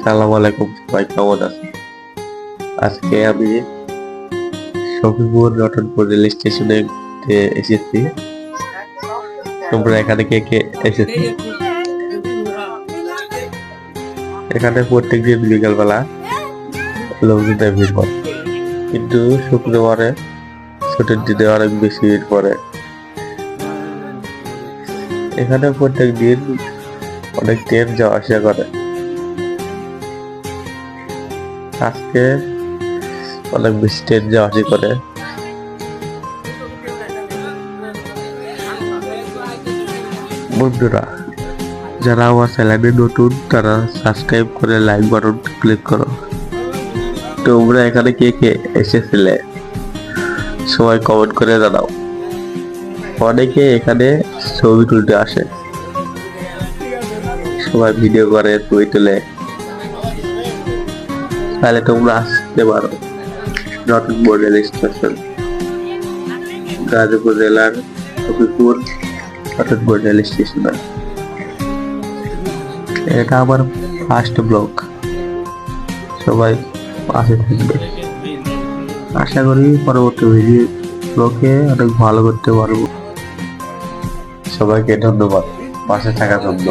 সালাম আলাইকুম, সবাই কেমন আছেন? আজকে আমি শফিপুর রতনপুর রেল স্টেশনে এসেছি। তোমরা এখানে কে কে এসেছি? এখানে প্রত্যেকদিন বিকালবেলা লোকজনের ভিড় পড়ে, কিন্তু শুক্রবারে ছুটির দিনে অনেক বেশি ভিড় পড়ে। এখানে প্রত্যেক দিন অনেক ট্রেন যাওয়া আসা করে। আজকে অনেক বেশি ট্রেন যাওয়া আসা করে। বন্ধুরা, যারা আমার চ্যানেলে নতুন তারা সাবস্ক্রাইব করে লাইক বাটন ক্লিক করো। তোমরা এখানে কে কে এসেছিলে সবাই কমেন্ট করে জানাও। অনেকে এখানে ছবি তুলতে আসে, সবাই ভিডিও করে, ছবি তুলে। তাহলে তোমরা আসতে পারো রতনপুর রেল স্টেশন, গাজীপুর জেলার শফিপুর রতনপুর রেল স্টেশন। এটা আমার ফার্স্ট ব্লগ, সবাই পাশে থাকবে। আশা করি পরবর্তী ভিডিও ব্লগে অনেক ভালো করতে পারবো। সবাইকে ধন্যবাদ পাশে থাকার জন্য।